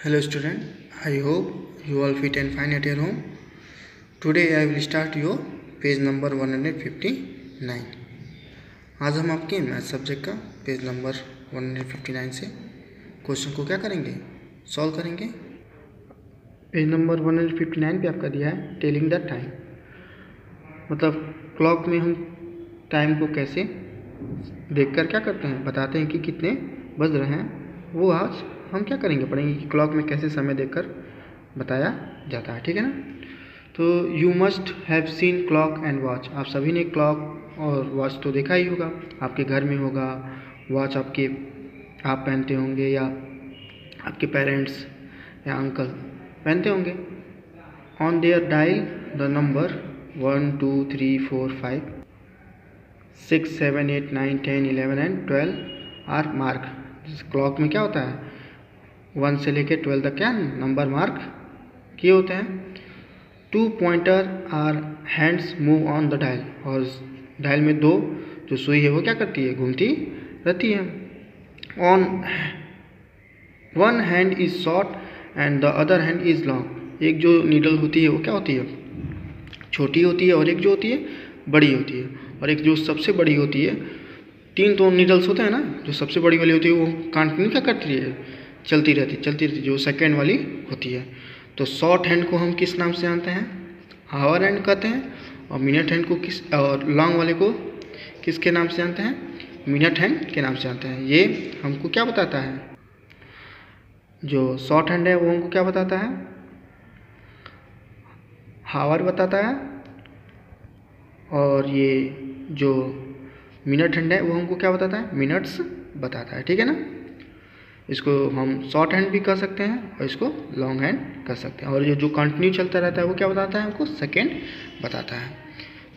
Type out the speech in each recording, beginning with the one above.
Hello student, I hope you all fit and fine at your home. Today I will start your page number 159. आज हम आपके math subject का page number 159 से question को क्या करेंगे, सॉल्व करेंगे. पेज नंबर 159 पे आपका दिया है टेलिंग द टाइम, मतलब क्लॉक में हम टाइम को कैसे देखकर क्या करते हैं, बताते हैं कि कितने बज रहे हैं. वो आज हम क्या करेंगे, पढ़ेंगे कि क्लॉक में कैसे समय देखकर बताया जाता है. ठीक है ना. तो you must have seen clock and watch. आप सभी ने क्लॉक और वॉच तो देखा ही होगा, आपके घर में होगा. वॉच आप पहनते होंगे या आपके पेरेंट्स या अंकल पहनते होंगे. On their dial the number 1 2 3 4 5 6 7 8 9 10 11 and 12 are mark. Clock में क्या होता है, 1 से लेकर 12 तक क्या नंबर मार्क किए होते हैं. 2 pointer are hands move on the dial. और डायल में दो जो सुई है वो क्या करती है, घूमती रहती है. On one hand is short and the other hand is long. एक जो नीडल होती है वो क्या होती है, छोटी होती है, और एक जो होती है बड़ी होती है. और एक जो सबसे बड़ी होती है, 3 तो नीडल्स होते हैं ना, जो सबसे बड़ी वाली होती है वो कंटिन्यू क्या करती है, चलती रहती. जो सेकेंड वाली होती है. तो शॉर्ट हैंड को हम किस नाम से जानते हैं, आवर हैंड कहते हैं. और मिनट हैंड को और लॉन्ग वाले को किसके नाम से जानते हैं, मिनट हैंड के नाम से जानते हैं. ये हमको क्या बताता है, जो शॉर्ट हैंड है वो हमको क्या बताता है, हावर बताता है. और ये जो मिनट हैंड है वो हमको क्या बताता है, मिनट्स बताता है. ठीक है ना. इसको हम शॉर्ट हैंड भी कर सकते हैं और इसको लॉन्ग हैंड कर सकते हैं. और ये जो कंटिन्यू चलता रहता है वो क्या बताता है, हमको सेकेंड बताता है.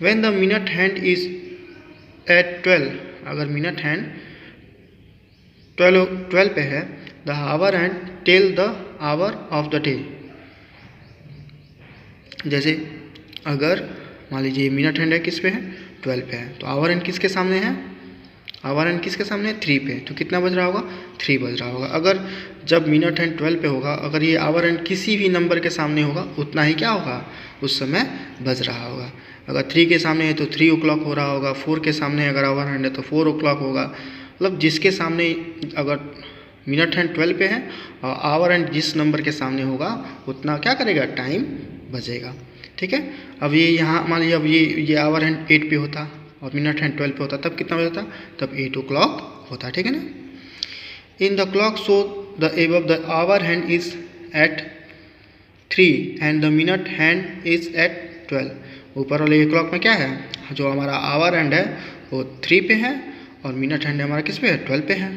When the minute hand is at 12, अगर मिनट हैंड 12 पे है, the hour hand tell the hour of the day. जैसे अगर मान लीजिए मिनट हैंड है किस पे है, 12 पे है, तो आवर हैंड किसके सामने है, आवर हैंड किसके सामने है, 3 पे. तो कितना बज रहा होगा, 3 बज रहा होगा. अगर जब मिनट हैंड 12 पे होगा, अगर ये आवर हैंड किसी भी नंबर के सामने होगा, उतना ही क्या होगा, उस समय बज रहा होगा. अगर 3 के सामने है तो 3 o'clock हो रहा होगा. 4 के सामने अगर आवर हैंड है तो 4 o'clock होगा. मतलब जिसके सामने अगर मिनट हैंड 12 पे है और आवर हैंड जिस नंबर के सामने होगा उतना क्या करेगा, टाइम बजेगा. ठीक है. अब ये यहाँ मान लीजिए अब ये आवर हैंड 8 पे होता और मिनट हैंड 12 पे होता, तब कितना बजता, तब 8 o'clock होता. ठीक है ना. In the clock so the above the hour hand is at 3 and the minute hand is at 12. ऊपर वाले क्लॉक में क्या है, जो हमारा आवर हैंड है वो 3 पे है और मिनट हैंड हमारा किस पे है, 12 पे है.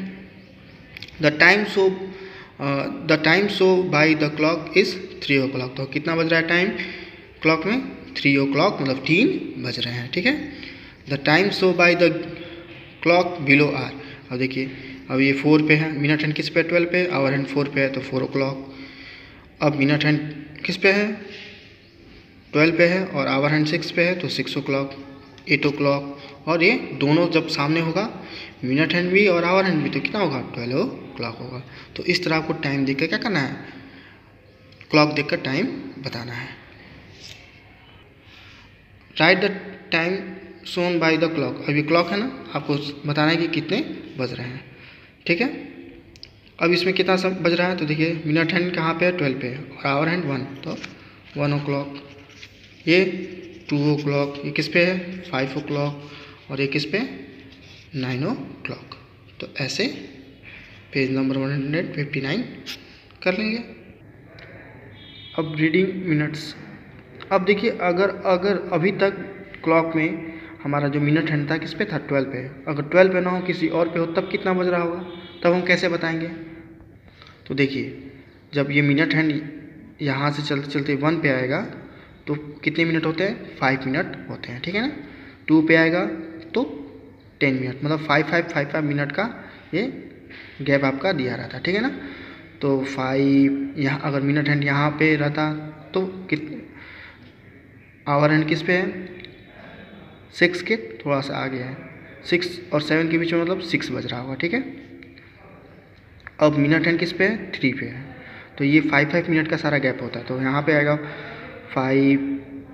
The time so by the clock is 3 o'clock. तो कितना बज रहा है टाइम क्लॉक में, 3 o'clock, मतलब 3 बज रहे हैं. ठीक है. The time so by the clock below are. अब देखिए अब ये 4 पे है, मिनट हैंड किस पे है, 12 पे, आवर हैंड 4 पे है तो 4 o'clock. अब मिनट हैंड किस पे है, 12 पे है, और आवर हैंड 6 पे है तो 6 o'clock, 8 o'clock. और ये दोनों जब सामने होगा, मिनट हैंड भी और आवर हैंड भी, तो कितना होगा, 12 o'clock होगा. तो इस तरह आपको टाइम देख कर क्या करना है, क्लॉक देख कर टाइम बताना है. Right the time shown by the clock. अभी क्लॉक है ना, आपको बताना है कि कितने बज रहे हैं. ठीक है. अब इसमें कितना सब बज रहा है, तो देखिए मिनट हैंड कहाँ पे है, 12 पे है, और आवर हैंड 1, तो 1 o'clock. ये 2 o'clock, ये किस पे है, 5 o'clock, और ये किस पे, 9 o'clock. तो ऐसे पेज नंबर 159 कर लेंगे. अब रीडिंग मिनट्स. अब देखिए अगर अभी तक क्लॉक में हमारा जो मिनट हैंड था किस पे था, 12 पे. अगर 12 पे ना हो, किसी और पे हो, तब कितना बज रहा होगा, तब हम कैसे बताएंगे. तो देखिए जब ये मिनट हैंड यहाँ से चलते चलते 1 पे आएगा तो कितने मिनट होते हैं, 5 मिनट होते हैं. ठीक है ना. 2 पे आएगा तो 10 मिनट, मतलब 5 मिनट का ये गैप आपका दिया रहता. ठीक है ना. तो 5 यहाँ अगर मिनट हैंड यहाँ पे रहता तो कितने, आवर हैंड किस पे है, 6 के थोड़ा सा आगे है, 6 और 7 के बीच में, मतलब 6 बज रहा होगा. ठीक है. अब मिनट हैंड किस पे है, 3 पे है, तो ये 5 मिनट का सारा गैप होता है। तो यहाँ पे आएगा 5,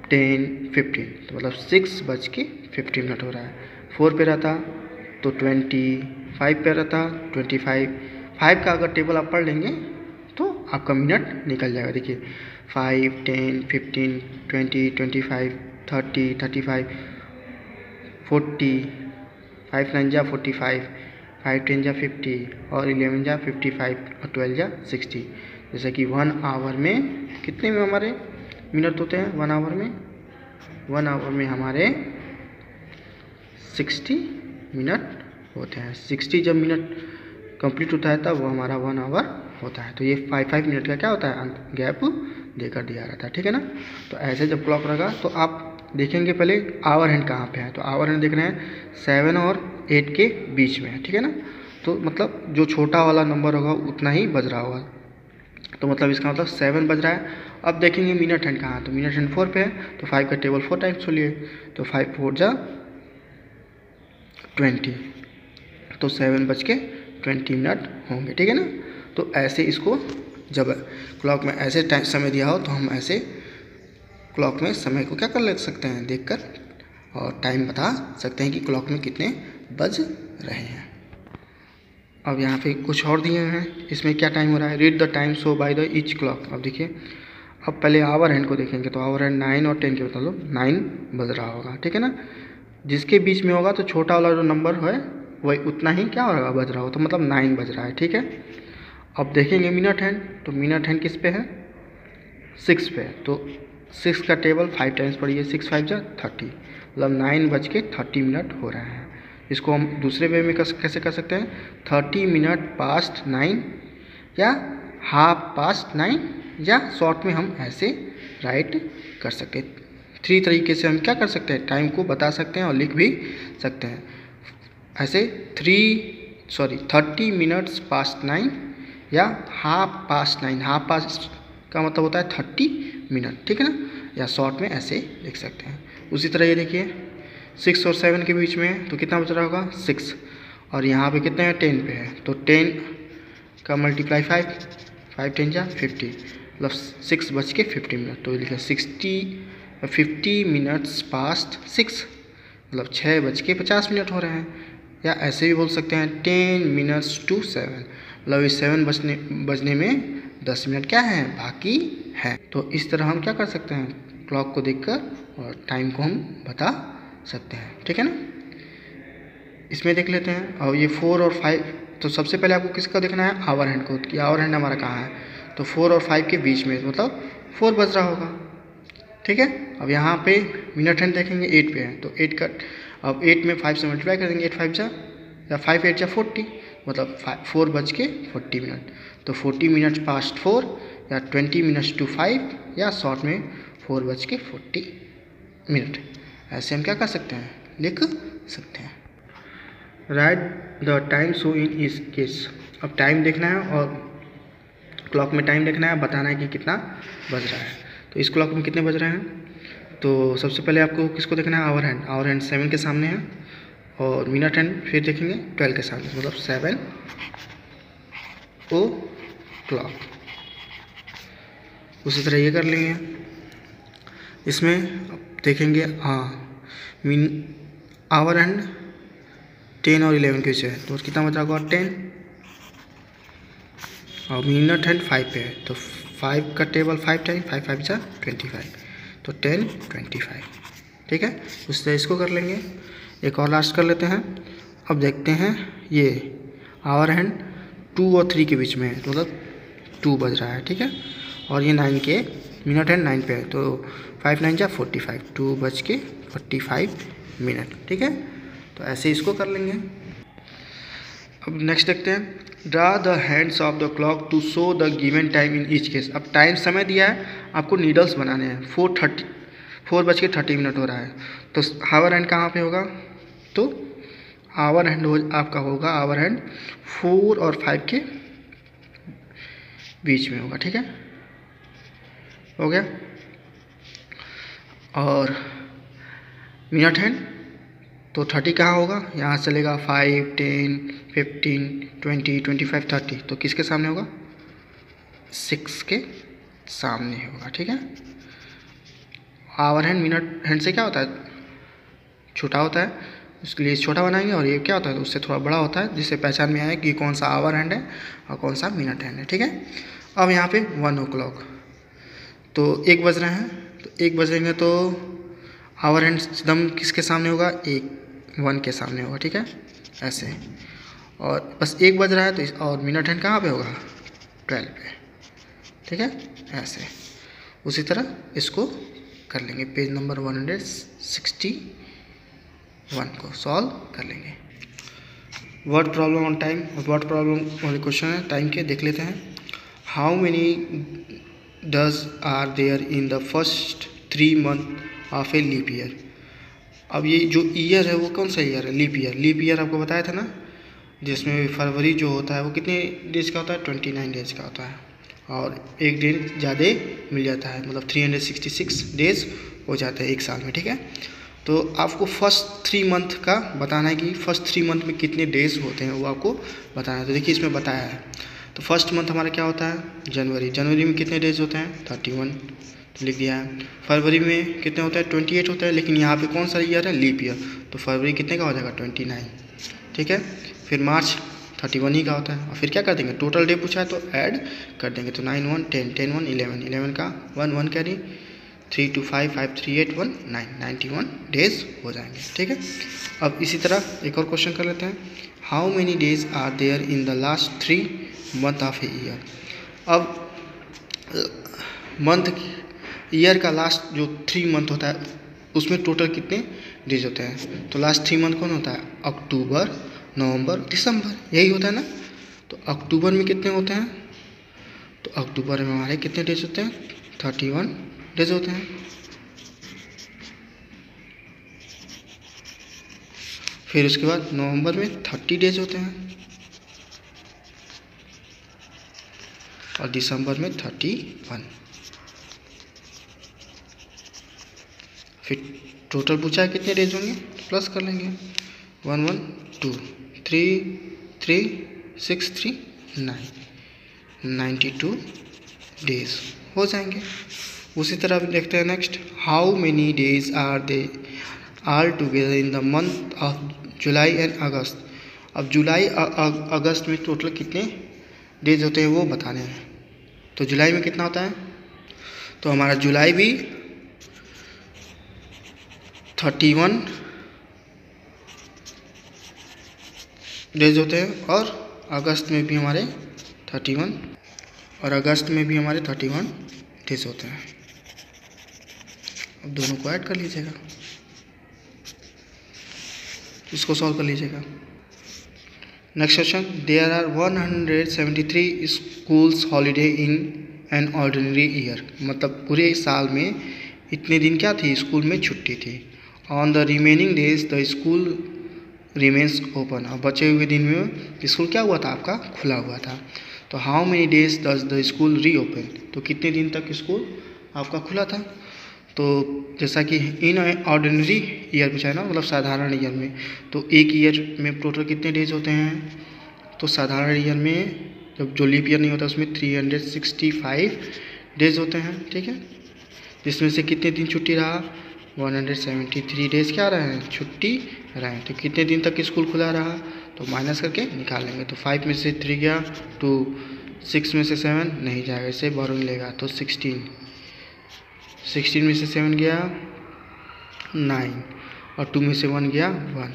10, 15, तो मतलब 6:50 हो रहा है। 4 पे रहता तो 20, 5 पे रहता 25। 5 का अगर टेबल आप पढ़ लेंगे तो आपका मिनट निकल जाएगा। देखिए 5, 10, 15, 20, 25, 30, 35, 40, 5 9 जा 45, 5 10 जा 50 और 11 जा 55 और 12 जा 60। जैसे कि 1 आवर में कितने में हमारे मिनट होते हैं? 1 आवर में हमारे 60 मिनट होते हैं। 60 जब मिनट कंप्लीट होता है तब वो हमारा 1 आवर होता है। तो ये 5 मिनट का क्या होता है? गैप देकर दिया रहता है, ठीक है ना। तो ऐसे जब क्लॉक रहेगा तो आप देखेंगे पहले आवर हैंड कहाँ पे है। तो आवर हैंड देख रहे हैं 7 और 8 के बीच में है, ठीक है ना। तो मतलब जो छोटा वाला नंबर होगा उतना ही बज रहा होगा। तो मतलब इसका मतलब 7 बज रहा है। अब देखेंगे मिनट हैंड कहाँ है। तो मिनट हैंड 4 पे है, तो 5 का टेबल 4 टाइम्स खोलिए, तो 5 4 जा 20, तो 7:20 होंगे, ठीक है ना। तो ऐसे इसको जब क्लॉक में ऐसे टाइम समय दिया हो तो हम ऐसे क्लॉक में समय को क्या कर ले सकते हैं? देखकर और टाइम बता सकते हैं कि क्लॉक में कितने बज रहे हैं। अब यहाँ पे कुछ और दिए हैं, इसमें क्या टाइम हो रहा है? Read the time show by the each clock. अब देखिए, अब पहले आवर हैंड को देखेंगे तो आवर हैंड 9 और 10 के मतलब 9 बज रहा होगा, ठीक है ना। जिसके बीच में होगा तो छोटा वाला जो नंबर है वही उतना ही क्या होगा? बज रहा हो, तो मतलब 9 बज रहा है, ठीक है। अब देखेंगे मिनट हैंड, तो मिनट हैंड किस पे है? 6 पे है। तो 6 का टेबल 5 टाइम्स पढ़िए, 6 5 जा 30, मतलब 9:30 हो रहा है। इसको हम दूसरे वे में कैसे कर सकते हैं? 30 मिनट पास्ट 9 या हाफ पास्ट 9, या शॉर्ट में हम ऐसे राइट कर सकते हैं। 3 तरीके से हम क्या कर सकते हैं? टाइम को बता सकते हैं और लिख भी सकते हैं। ऐसे 30 मिनट्स पास्ट 9 या हाफ पास्ट 9। हाफ पास्ट का मतलब होता है 30 मिनट, ठीक है ना। या शॉर्ट में ऐसे लिख सकते हैं। उसी तरह ये देखिए 6 और 7 के बीच में है, तो कितना बच रहा होगा? 6, और यहाँ पे कितने हैं? 10 पे है, तो 10 का मल्टीप्लाई 5 10 जा 50, मतलब 6:50। तो लिखा 50 मिनट्स पास्ट 6, मतलब 6:50 हो रहे हैं। या ऐसे भी बोल सकते हैं 10 मिनट्स टू 7, मतलब इस 7 बजने में 10 मिनट क्या है? बाकी है। तो इस तरह हम क्या कर सकते हैं? क्लॉक को देखकर और टाइम को हम बता सकते हैं, ठीक है ना। इसमें देख लेते हैं। और ये 4 और 5, तो सबसे पहले आपको किसका देखना है? आवर हैंड को, कि आवर हैंड हमारा कहाँ है। तो 4 और 5 के बीच में, मतलब 4 बज रहा होगा, ठीक है। अब यहाँ पे मिनट हैंड देखेंगे 8 पे है, तो 8 का अब 8 में 5 से मल्टीप्लाई कर देंगे, 8 5 जा या 5 8 जा 40, मतलब 4:40। तो 40 मिनट्स पास्ट 4 या 20 मिनट्स टू 5, या शॉर्ट में 4:40। ऐसे हम क्या कर सकते हैं? लिख सकते हैं। Right the time show in इस केस। अब टाइम देखना है और क्लॉक में टाइम देखना है, बताना है कि कितना बज रहा है। तो इस क्लॉक में कितने बज रहे हैं? तो सबसे पहले आपको किसको देखना है? Our hand. आवर हैंड 7 के सामने है, और मिनट हैंड फिर देखेंगे 12 के सामने, मतलब 7 o'clock। उसी तरह ये कर लेंगे। इसमें देखेंगे आवर हैंड 10 और 11 के है, तो कितना बचा होगा? 10, और मिनट हैंड 5 पे है, तो 5 का टेबल 5 टाइम 5 5 जा 25, तो 10 25, ठीक है। उस तरह इसको कर लेंगे। एक और लास्ट कर लेते हैं। अब देखते हैं ये आवर हैंड 2 और 3 के बीच में है, तो मतलब 2 बज रहा है, ठीक है। और ये 9 के मिनट हैंड 9 पे है, तो 5 9 जा 45, 2:45, ठीक है। तो ऐसे इसको कर लेंगे। अब नेक्स्ट देखते हैं। Draw the hands of the clock to show the given time in each case. अब टाइम समय दिया है, आपको नीडल्स बनाने हैं। 4:30 हो रहा है, तो आवर हैंड कहाँ पे होगा? तो आवर हैंड आपका होगा, आवर हैंड 4 और 5 के बीच में होगा, ठीक है। हो गया। और मिनट हैंड तो 30 कहाँ होगा? यहाँ से चलेगा 5 10 15 20 25 30, तो किसके सामने होगा? 6 के सामने होगा, ठीक है। आवर हैंड मिनट हैंड से क्या होता है, छोटा होता है, उसके लिए छोटा बनाएंगे, और ये क्या होता है उससे थोड़ा बड़ा होता है, जिससे पहचान में आए कि कौन सा आवर हैंड है और कौन सा मिनट हैंड है, ठीक है। अब यहाँ पे 1 o'clock, तो 1 बज रहे हैं, तो 1 बजेंगे तो आवर हैंड एकदम किसके सामने होगा, 1 के सामने होगा, ठीक है, ऐसे। और बस 1 बज रहा है तो और मिनट हैंड कहाँ पे होगा, 12 पे, ठीक है, ऐसे। उसी तरह इसको कर लेंगे, पेज नंबर 161 को सॉल्व कर लेंगे। Word problem on time, word problem वाले क्वेश्चन है टाइम के, देख लेते हैं। How many days are there in the first 3 month of a leap year. अब ये जो ईयर है वो कौन सा ईयर है, लीप ईयर। लीप ईयर आपको बताया था ना, जिसमें फरवरी जो होता है वो कितने डेज का होता है, 29 डेज का होता है, और एक दिन ज़्यादा मिल जाता है, मतलब 366 डेज हो जाता है एक साल में, ठीक है। तो आपको फर्स्ट 3 month का बताना है कि फर्स्ट 3 month में कितने डेज होते हैं, वो आपको बताना है। तो देखिए इसमें बताया है, तो फर्स्ट मंथ हमारा क्या होता है, जनवरी। जनवरी में कितने डेज होते हैं, 31, तो लिख दिया है। फरवरी में कितने होते हैं, 28 होता है, लेकिन यहाँ पे कौन सा ईयर है, लीप ईयर, तो फरवरी कितने का हो जाएगा, 29, ठीक है। फिर मार्च 31 ही का होता है, और फिर क्या कर देंगे, टोटल डे पूछा है तो ऐड कर देंगे, तो 9 1 10 10 1 11 11 का 1 1 कैरी, 3 2 5 5 3 8 1 9 91 डेज हो जाएंगे, ठीक है। अब इसी तरह एक और क्वेश्चन कर लेते हैं। How many days are there in the last 3 month of a year. अब मंथ ईयर का लास्ट जो 3 month होता है उसमें टोटल कितने डेज होते हैं, तो लास्ट 3 month कौन होता है, अक्टूबर, नवंबर, दिसंबर, यही होता है ना। तो अक्टूबर में कितने होते हैं, तो अक्टूबर में हमारे कितने डेज होते हैं, 31 डेज होते हैं। फिर उसके बाद नवंबर में 30 डेज होते हैं, और दिसंबर में 31। फिर टोटल पूछा है कितने डेज होंगे, प्लस कर लेंगे, 1 1 2 3 3 6 3 9 92 डेज हो जाएंगे। उसी तरह देखते हैं next. How many days are they all together in the month of July and August. अब जुलाई अगस्त में टोटल कितने डेज होते हैं वो बताने हैं। तो जुलाई में कितना होता है, तो हमारा जुलाई भी 31 डेज होते हैं, और अगस्त में भी हमारे 31 डेज होते हैं। अब दोनों को ऐड कर लीजिएगा, इसको सॉल्व कर लीजिएगा। Next question. There are 173 schools holiday in an ordinary year. मतलब पूरे साल में इतने दिन क्या थी, स्कूल में छुट्टी थी। On the remaining days the school remains open. और बचे हुए दिन में स्कूल क्या हुआ था, आपका खुला हुआ था। तो how many days does the school reopen. तो कितने दिन तक स्कूल आपका खुला था। तो जैसा कि इन ऑर्डिनरी ईयर पूछा है ना, मतलब साधारण ईयर में, तो एक ईयर में टोटल कितने डेज होते हैं। तो साधारण ईयर में जब जो लीप ईयर नहीं होता उसमें 365 डेज होते हैं, ठीक है। जिसमें से कितने दिन छुट्टी रहा, 173 डेज क्या रहे हैं, छुट्टी रहे। तो कितने दिन तक स्कूल खुला रहा, तो माइनस करके निकाल लेंगे। तो 5 में से 3 गया, 2, 6 में से 7 नहीं जाएगा, इससे बोरोइंग लेगा, तो 16 में से 7 गया 9, और 2 में से 1 गया 1,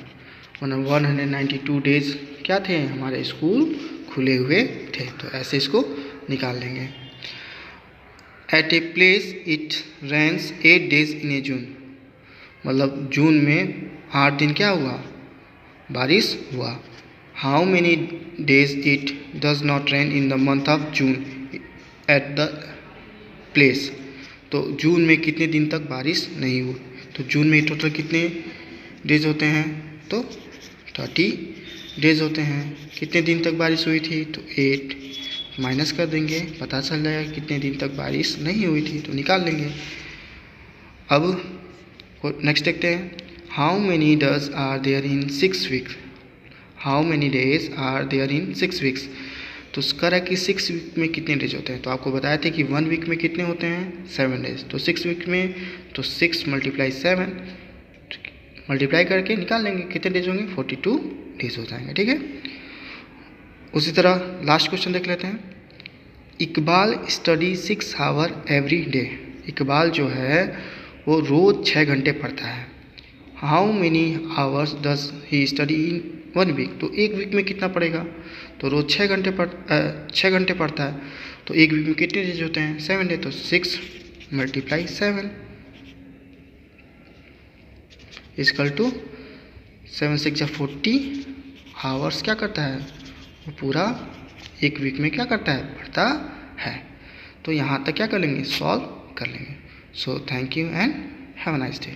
192 डेज क्या थे, हमारे स्कूल खुले हुए थे। तो ऐसे इसको निकाल लेंगे। At a place it rains 8 days in a June. मतलब जून में 8 दिन क्या हुआ, बारिश हुआ। How many days it does not rain in the month of June at the place. तो जून में कितने दिन तक बारिश नहीं हुई। तो जून में टोटल कितने डेज होते हैं, तो 30 डेज होते हैं। कितने दिन तक बारिश हुई थी, तो 8 माइनस कर देंगे, पता चल जाएगा कितने दिन तक बारिश नहीं हुई थी, तो निकाल लेंगे। अब नेक्स्ट देखते हैं। How many days are there in 6 weeks. How many days are there in 6 weeks. तो उसका है कि 6 वीक में कितने डेज होते हैं। तो आपको बताया थे कि 1 वीक में कितने होते हैं 7 डेज। तो 6 वीक में तो 6 × 7 मल्टीप्लाई करके निकाल लेंगे कितने डेज होंगे 42 डेज हो जाएंगे। ठीक है। उसी तरह लास्ट क्वेश्चन देख लेते हैं। Iqbal study 6 hour every day. Iqbal जो है वो रोज़ 6 घंटे पढ़ता है। How many hours does he study in 1 week. तो 1 वीक में कितना पढ़ेगा। तो रोज़ 6 घंटे पढ़ता है। तो 1 वीक में कितने डेज होते हैं 7 डे। तो 6 × 7 इक्वल टू 7 × 6 = 40 आवर्स क्या करता है वो पूरा 1 वीक में क्या करता है पढ़ता है। तो यहाँ तक क्या कर लेंगे सॉल्व कर लेंगे। So thank you and have a nice day.